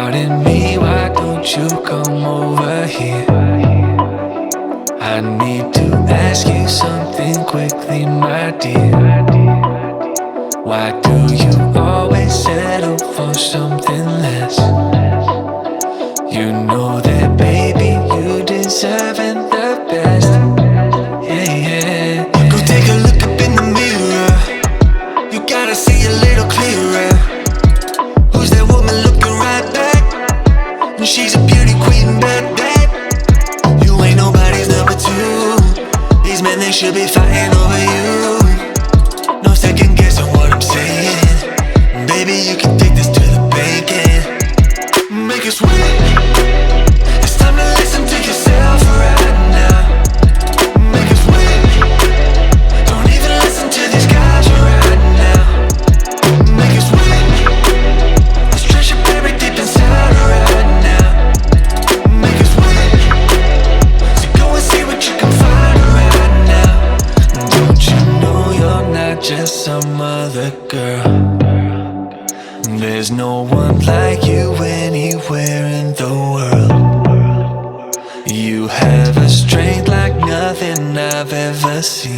Pardon me, why don't you come over here? I need to ask you something quickly, my dear. Why do you always settle for something less? You know that, baby, you deserving the best. Yeah, yeah. Go take a look up in the mirror. You gotta see a little clearer. Who's that woman looking right back? And she's a beauty queen, bad. You ain't nobody's number two. These men, they should be fighting over you. No second guessing what I'm saying. Baby, you can take this to the bank and make it sweet. It's time to listen to yourself right now. Make it sweet. Don't even listen to these guys right now. Make it sweet. Let's treasure buried deep inside right now. Make it sweet. So go and see what you can find right now. Don't you know you're not just some other girl? There's no one like you anywhere in the world. You have a strength like nothing I've ever seen.